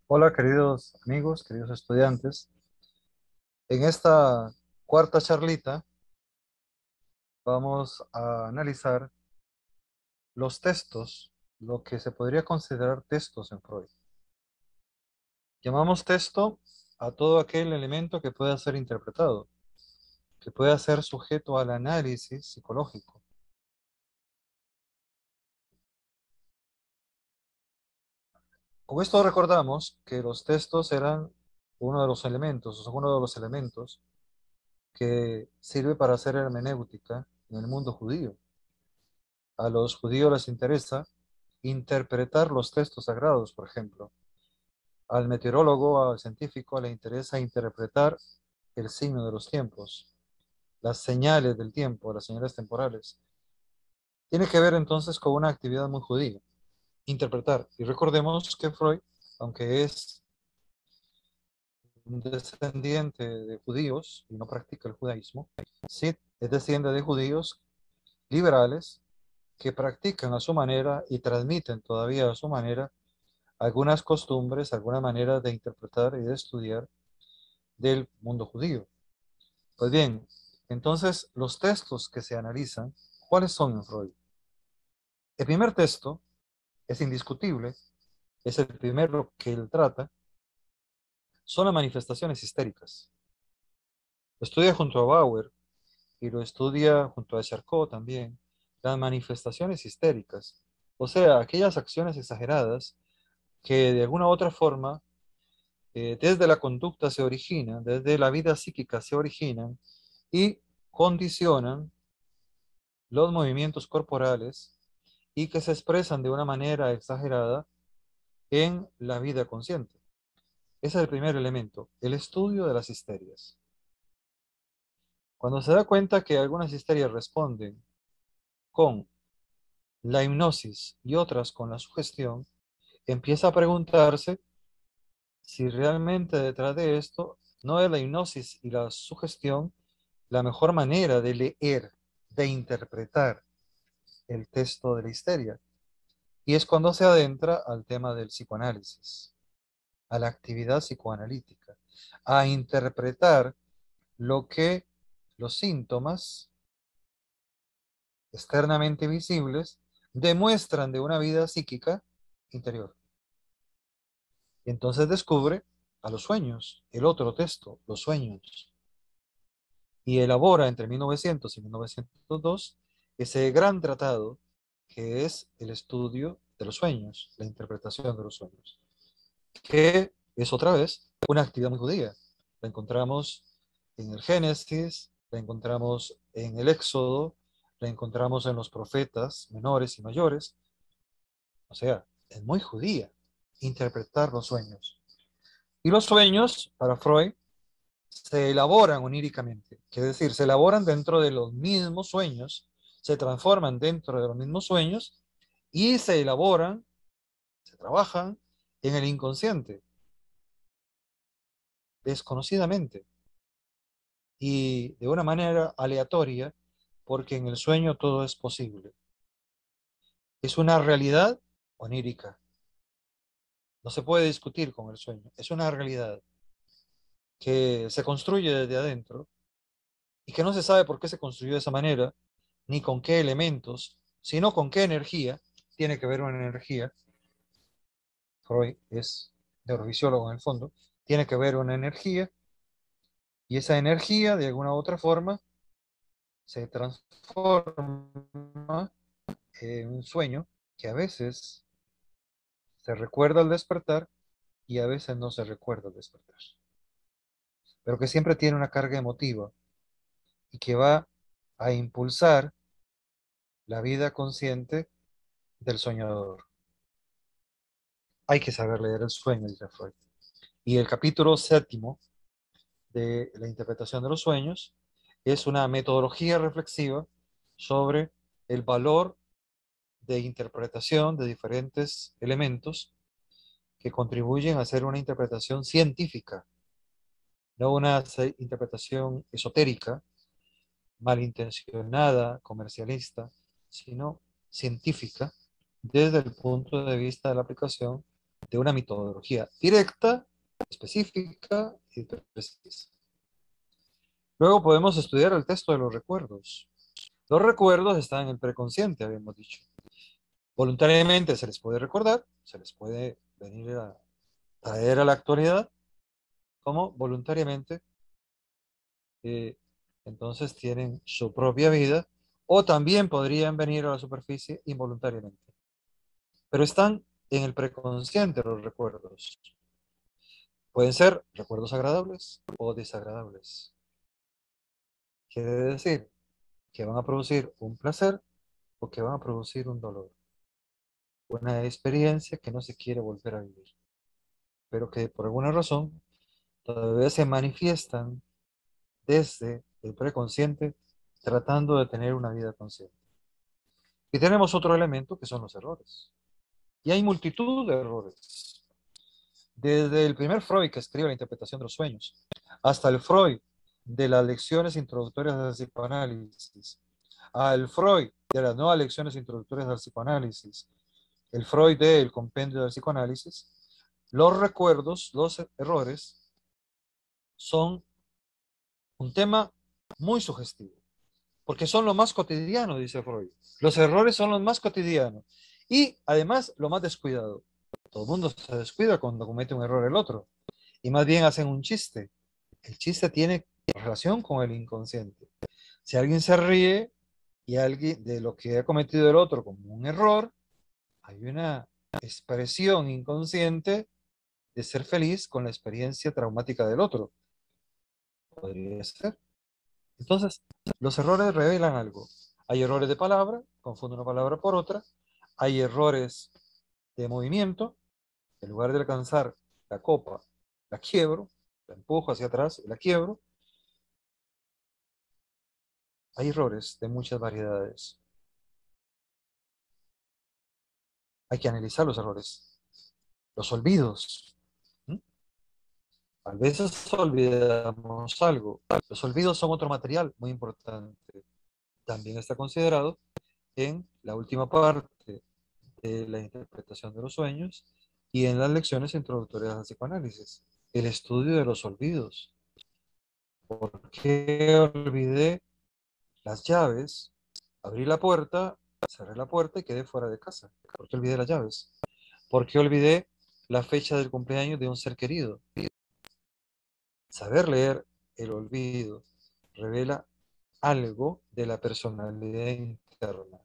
Hola, queridos amigos, queridos estudiantes. En esta cuarta charlita vamos a analizar los textos, lo que se podría considerar textos en Freud. Llamamos texto a todo aquel elemento que pueda ser interpretado, que pueda ser sujeto al análisis psicológico. Con esto recordamos que los textos eran uno de los elementos, o son uno de los elementos que sirve para hacer hermenéutica en el mundo judío. A los judíos les interesa interpretar los textos sagrados, por ejemplo. Al meteorólogo, al científico, le interesa interpretar el signo de los tiempos, las señales del tiempo, las señales temporales. Tiene que ver entonces con una actividad muy judía, interpretar. Y recordemos que Freud, aunque es un descendiente de judíos y no practica el judaísmo, sí es descendiente de judíos liberales que practican a su manera y transmiten todavía a su manera algunas costumbres, alguna manera de interpretar y de estudiar del mundo judío. Pues bien, entonces los textos que se analizan, ¿cuáles son en Freud? El primer texto es indiscutible, es el primero que él trata, son las manifestaciones histéricas. Lo estudia junto a Bauer y lo estudia junto a Charcot también, las manifestaciones histéricas, o sea, aquellas acciones exageradas que de alguna u otra forma desde la conducta se originan, desde la vida psíquica se originan y condicionan los movimientos corporales y que se expresan de una manera exagerada en la vida consciente. Ese es el primer elemento, el estudio de las histerias. Cuando se da cuenta que algunas histerias responden con la hipnosis y otras con la sugestión, empieza a preguntarse si realmente detrás de esto no es la hipnosis y la sugestión la mejor manera de leer, de interpretar el texto de la histeria. Y es cuando se adentra al tema del psicoanálisis, a la actividad psicoanalítica, a interpretar lo que los síntomas externamente visibles demuestran de una vida psíquica interior. Y entonces descubre a los sueños, el otro texto, los sueños, y elabora entre 1900 y 1902 ese gran tratado que es el estudio de los sueños, la interpretación de los sueños, que es otra vez una actividad muy judía. La encontramos en el Génesis, la encontramos en el Éxodo, la encontramos en los profetas menores y mayores, o sea, es muy judía interpretar los sueños. Y los sueños, para Freud, se elaboran oníricamente, es decir, se elaboran dentro de los mismos sueños, se transforman dentro de los mismos sueños y se elaboran, se trabajan en el inconsciente, desconocidamente y de una manera aleatoria, porque en el sueño todo es posible. Es una realidad onírica, no se puede discutir con el sueño, es una realidad que se construye desde adentro y que no se sabe por qué se construyó de esa manera, ni con qué elementos, sino con qué energía. Tiene que ver una energía. Freud es neurofisiólogo en el fondo. Tiene que ver una energía y esa energía de alguna u otra forma se transforma en un sueño que a veces se recuerda al despertar y a veces no se recuerda al despertar, pero que siempre tiene una carga emotiva y que va a impulsar la vida consciente del soñador. Hay que saber leer el sueño, dice Freud. Y el capítulo séptimo de la interpretación de los sueños es una metodología reflexiva sobre el valor de interpretación de diferentes elementos que contribuyen a hacer una interpretación científica, no una interpretación esotérica, malintencionada, comercialista, sino científica desde el punto de vista de la aplicación de una metodología directa, específica y precisa. Luego podemos estudiar el texto de los recuerdos. Los recuerdos están en el preconsciente, habíamos dicho. Voluntariamente se les puede recordar, se les puede venir a traer a la actualidad, como voluntariamente, eh, entonces tienen su propia vida, o también podrían venir a la superficie involuntariamente. Pero están en el preconsciente los recuerdos. Pueden ser recuerdos agradables o desagradables. Quiere decir que van a producir un placer o que van a producir un dolor. Una experiencia que no se quiere volver a vivir, pero que por alguna razón todavía se manifiestan desde el preconsciente tratando de tener una vida consciente. Y tenemos otro elemento que son los errores. Y hay multitud de errores. Desde el primer Freud que escribe la interpretación de los sueños, hasta el Freud de las lecciones introductorias del psicoanálisis, al Freud de las nuevas lecciones introductorias del psicoanálisis, el Freud del compendio del psicoanálisis, los recuerdos, los errores, son un tema muy sugestivo, porque son lo más cotidiano, dice Freud. Los errores son los más cotidianos y además lo más descuidado. Todo el mundo se descuida cuando comete un error el otro y más bien hacen un chiste. El chiste tiene relación con el inconsciente. Si alguien se ríe y alguien de lo que ha cometido el otro como un error, hay una expresión inconsciente de ser feliz con la experiencia traumática del otro. Podría ser. Entonces, los errores revelan algo. Hay errores de palabra, confundo una palabra por otra. Hay errores de movimiento. En lugar de alcanzar la copa, la quiebro, la empujo hacia atrás y la quiebro. Hay errores de muchas variedades. Hay que analizar los errores. Los olvidos. ¿Mm? A veces olvidamos algo. Los olvidos son otro material muy importante. También está considerado en la última parte de la interpretación de los sueños y en las lecciones introductorias al psicoanálisis. El estudio de los olvidos. ¿Por qué olvidé las llaves? Abrí la puerta, cerré la puerta y quedé fuera de casa. ¿Por qué olvidé las llaves? ¿Por qué olvidé la fecha del cumpleaños de un ser querido? Saber leer el olvido revela algo de la personalidad interna.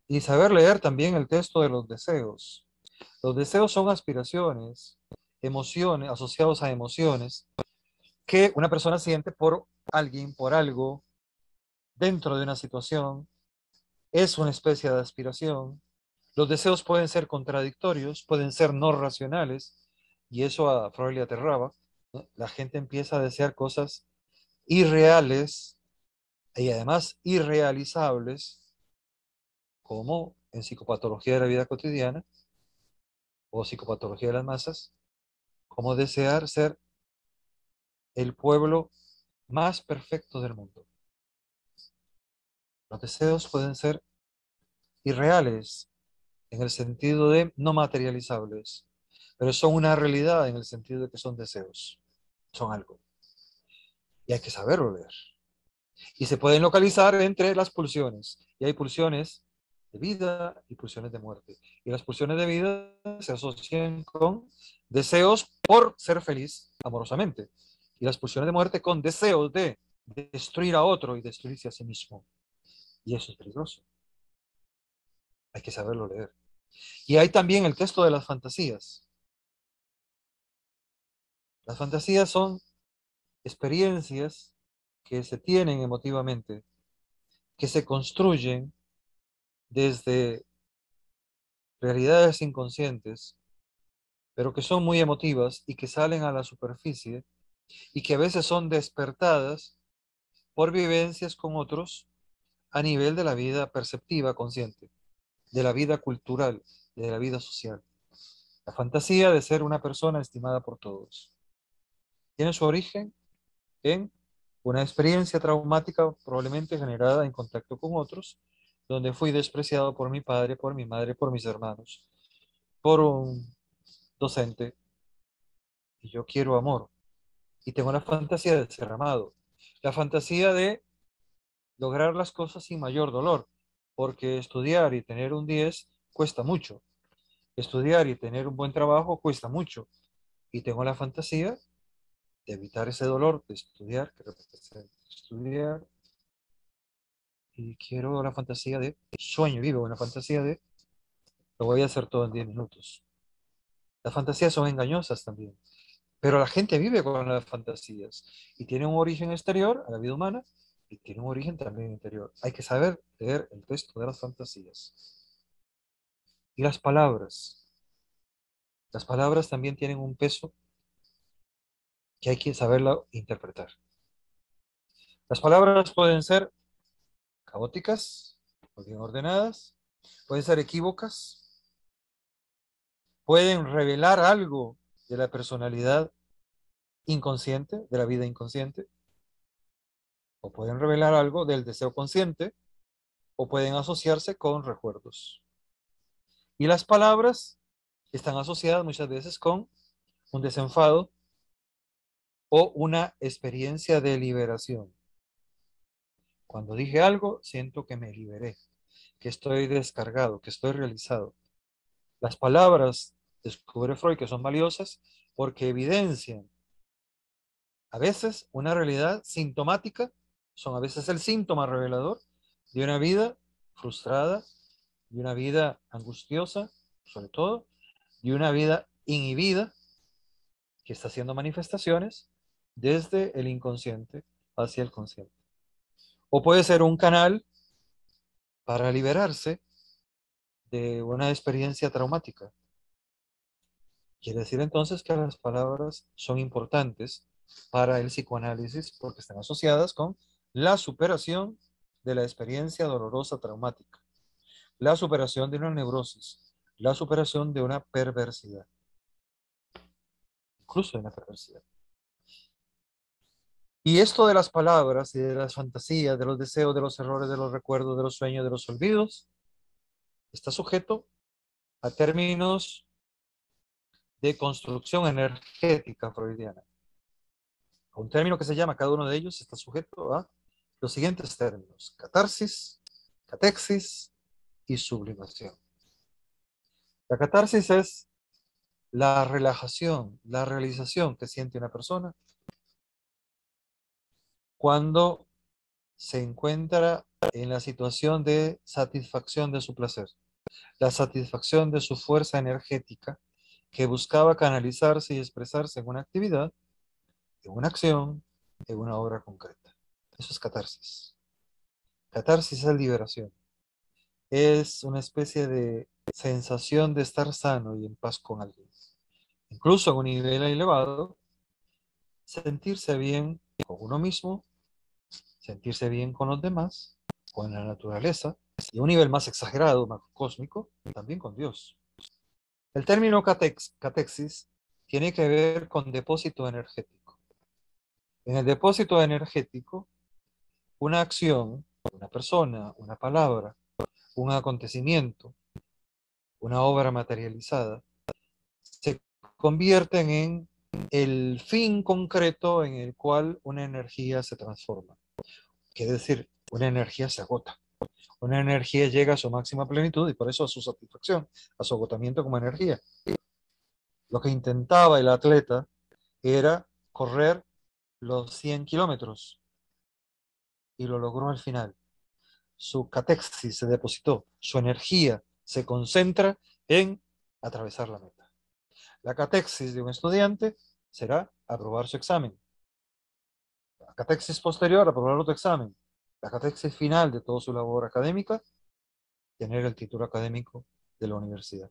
Y saber leer también el texto de los deseos. Los deseos son aspiraciones, emociones, asociados a emociones que una persona siente por alguien, por algo, dentro de una situación. Es una especie de aspiración. Los deseos pueden ser contradictorios, pueden ser no racionales, y eso a Freud le aterraba, ¿no? La gente empieza a desear cosas irreales y además irrealizables, como en psicopatología de la vida cotidiana o psicopatología de las masas, como desear ser el pueblo más perfecto del mundo. Los deseos pueden ser irreales en el sentido de no materializables, pero son una realidad en el sentido de que son deseos, son algo. Y hay que saberlo leer. Y se pueden localizar entre las pulsiones. Y hay pulsiones de vida y pulsiones de muerte. Y las pulsiones de vida se asocian con deseos por ser feliz amorosamente. Y las pulsiones de muerte con deseos de destruir a otro y destruirse a sí mismo. Y eso es peligroso. Hay que saberlo leer. Y hay también el texto de las fantasías. Las fantasías son experiencias que se tienen emotivamente, que se construyen desde realidades inconscientes, pero que son muy emotivas y que salen a la superficie y que a veces son despertadas por vivencias con otros a nivel de la vida perceptiva consciente, de la vida cultural, de la vida social. La fantasía de ser una persona estimada por todos tiene su origen en una experiencia traumática probablemente generada en contacto con otros, donde fui despreciado por mi padre, por mi madre, por mis hermanos. por un docente y yo quiero amor y tengo la fantasía de ser amado, la fantasía de lograr las cosas sin mayor dolor, porque estudiar y tener un 10 cuesta mucho, estudiar y tener un buen trabajo cuesta mucho y tengo la fantasía de evitar ese dolor de estudiar, que representa estudiar, y quiero la fantasía de sueño, vivo una fantasía de lo voy a hacer todo en 10 minutos. Las fantasías son engañosas también, pero la gente vive con las fantasías y tiene un origen exterior a la vida humana y tiene un origen también interior. Hay que saber leer el texto de las fantasías. Y las palabras también tienen un peso que hay que saberlo interpretar. Las palabras pueden ser caóticas o bien ordenadas, pueden ser equívocas, pueden revelar algo de la personalidad inconsciente, de la vida inconsciente, o pueden revelar algo del deseo consciente, o pueden asociarse con recuerdos. Y las palabras están asociadas muchas veces con un desenfado o una experiencia de liberación. Cuando dije algo, siento que me liberé, que estoy descargado, que estoy realizado. Las palabras, descubre Freud, que son valiosas porque evidencian a veces una realidad sintomática, son a veces el síntoma revelador de una vida frustrada, de una vida angustiosa, sobre todo, de una vida inhibida que está haciendo manifestaciones desde el inconsciente hacia el consciente. O puede ser un canal para liberarse de una experiencia traumática. Quiere decir entonces que las palabras son importantes para el psicoanálisis porque están asociadas con la superación de la experiencia dolorosa traumática, la superación de una neurosis, la superación de una perversidad, incluso de una perversidad. Y esto de las palabras y de las fantasías, de los deseos, de los errores, de los recuerdos, de los sueños, de los olvidos, está sujeto a términos de construcción energética freudiana. A un término que se llama, cada uno de ellos está sujeto a los siguientes términos: catarsis, catexis y sublimación. La catarsis es la relajación, la realización que siente una persona cuando se encuentra en la situación de satisfacción de su placer, la satisfacción de su fuerza energética que buscaba canalizarse y expresarse en una actividad, en una acción, en una obra concreta. Eso es catarsis. Catarsis es liberación. Es una especie de sensación de estar sano y en paz con alguien. Incluso a un nivel elevado, sentirse bien con uno mismo, sentirse bien con los demás, con la naturaleza, y a un nivel más exagerado, más cósmico, también con Dios. El término catexis tiene que ver con depósito energético. En el depósito energético, una acción, una persona, una palabra, un acontecimiento, una obra materializada, se convierten en el fin concreto en el cual una energía se transforma. Quiere decir, una energía se agota. Una energía llega a su máxima plenitud y por eso a su satisfacción, a su agotamiento como energía. Lo que intentaba el atleta era correr los 100 kilómetros y lo logró al final. Su catexis se depositó, su energía se concentra en atravesar la meta. La catexis de un estudiante será aprobar su examen. La catexis posterior, aprobar otro examen. La catexis final de toda su labor académica, tener el título académico de la universidad.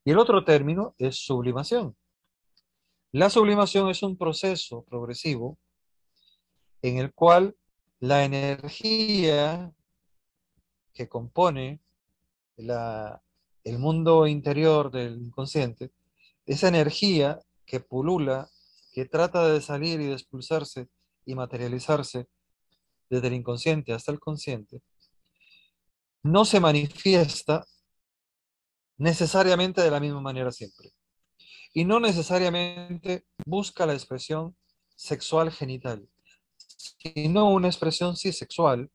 Y el otro término es sublimación. La sublimación es un proceso progresivo en el cual la energía que compone el mundo interior del inconsciente, esa energía que pulula, que trata de salir y de expulsarse y materializarse desde el inconsciente hasta el consciente, no se manifiesta necesariamente de la misma manera siempre. Y no necesariamente busca la expresión sexual genital, sino una expresión sí sexual,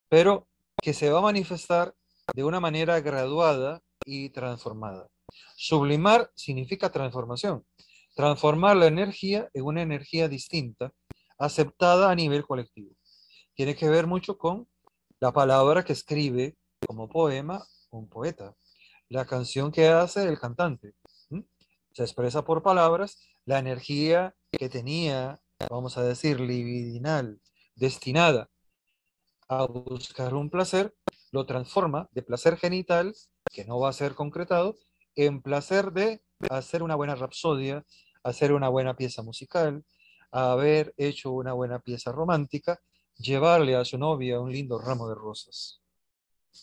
pero que se va a manifestar de una manera graduada y transformada. Sublimar significa transformación. Transformar la energía en una energía distinta, aceptada a nivel colectivo. Tiene que ver mucho con la palabra que escribe como poema un poeta, la canción que hace el cantante. ¿Mm? Se expresa por palabras la energía que tenía, vamos a decir, libidinal, destinada a buscar un placer, lo transforma de placer genital, que no va a ser concretado, en placer de hacer una buena rapsodia, hacer una buena pieza musical, haber hecho una buena pieza romántica, llevarle a su novia un lindo ramo de rosas.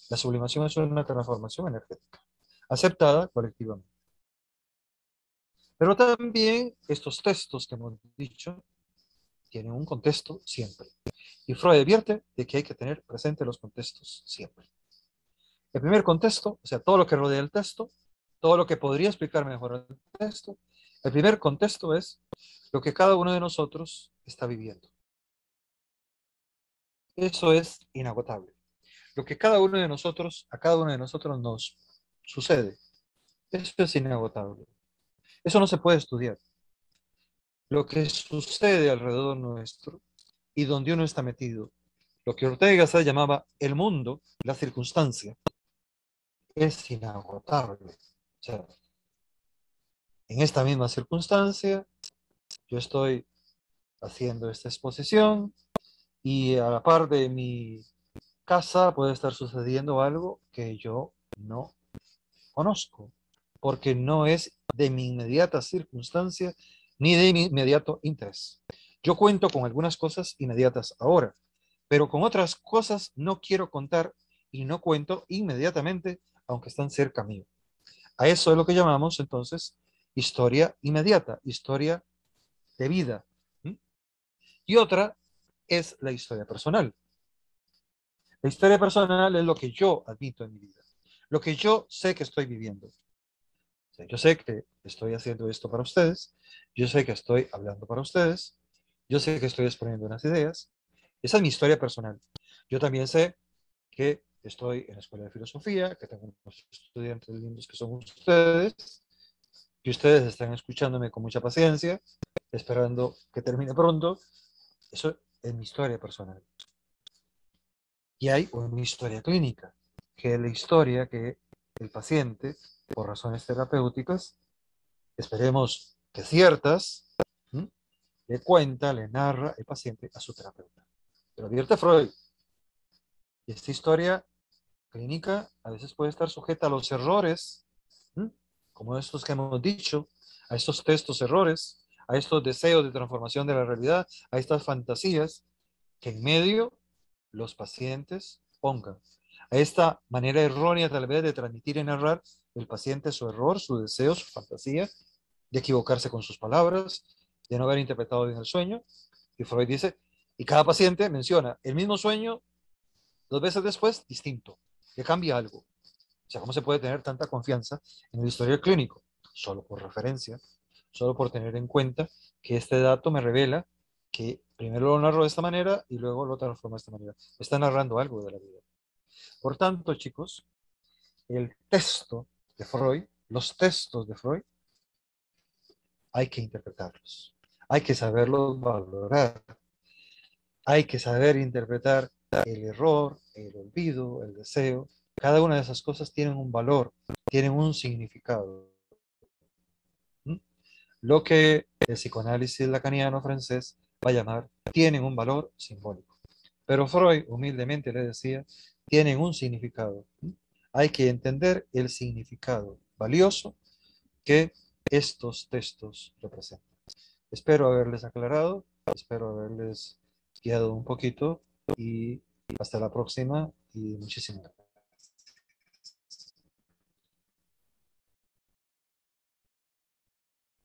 La sublimación es una transformación energética, aceptada colectivamente. Pero también estos textos que hemos dicho tienen un contexto siempre. Y Freud advierte de que hay que tener presente los contextos siempre. El primer contexto, o sea, todo lo que rodea el texto, todo lo que podría explicar mejor el texto, el primer contexto es lo que cada uno de nosotros está viviendo. Eso es inagotable. Lo que cada uno de nosotros, a cada uno de nosotros nos sucede, eso es inagotable. Eso no se puede estudiar. Lo que sucede alrededor nuestro y donde uno está metido, lo que Ortega y Gasset llamaba el mundo, la circunstancia, es inagotable. O sea, en esta misma circunstancia, yo estoy haciendo esta exposición y a la par de mi casa puede estar sucediendo algo que yo no conozco, porque no es de mi inmediata circunstancia ni de mi inmediato interés. Yo cuento con algunas cosas inmediatas ahora, pero con otras cosas no quiero contar y no cuento inmediatamente, aunque están cerca mío. A eso es lo que llamamos entonces historia inmediata, historia de vida. ¿Mm? Y otra es la historia personal. La historia personal es lo que yo admito en mi vida, lo que yo sé que estoy viviendo. O sea, yo sé que estoy haciendo esto para ustedes, yo sé que estoy hablando para ustedes, yo sé que estoy exponiendo unas ideas. Esa es mi historia personal. Yo también sé que estoy en la escuela de filosofía, que tengo unos estudiantes lindos que son ustedes, que ustedes están escuchándome con mucha paciencia, esperando que termine pronto. Eso es mi historia personal. Y hay una historia clínica, que es la historia que el paciente, por razones terapéuticas, esperemos que ciertas, ¿m? Le cuenta, le narra el paciente a su terapeuta. Pero advierte Freud, y esta historia clínica a veces puede estar sujeta a los errores, ¿m? Como estos que hemos dicho, a estos textos errores, a estos deseos de transformación de la realidad, a estas fantasías que en medio los pacientes pongan. A esta manera errónea tal vez de transmitir y narrar el paciente su error, su deseo, su fantasía, de equivocarse con sus palabras, de no haber interpretado bien el sueño. Y Freud dice, y cada paciente menciona el mismo sueño 2 veces después, distinto, que cambia algo. O sea, ¿cómo se puede tener tanta confianza en el historial clínico? Solo por referencia, solo por tener en cuenta que este dato me revela que primero lo narro de esta manera y luego lo transformo de esta manera. Me está narrando algo de la vida. Por tanto, chicos, el texto de Freud, los textos de Freud, hay que interpretarlos, hay que saberlos valorar, hay que saber interpretar el error, el olvido, el deseo. Cada una de esas cosas tienen un valor, tienen un significado. ¿Mm? Lo que el psicoanálisis lacaniano francés va a llamar tienen un valor simbólico. Pero Freud humildemente le decía, tienen un significado. ¿Mm? Hay que entender el significado valioso que estos textos representan. Espero haberles aclarado, espero haberles guiado un poquito y hasta la próxima y muchísimas gracias.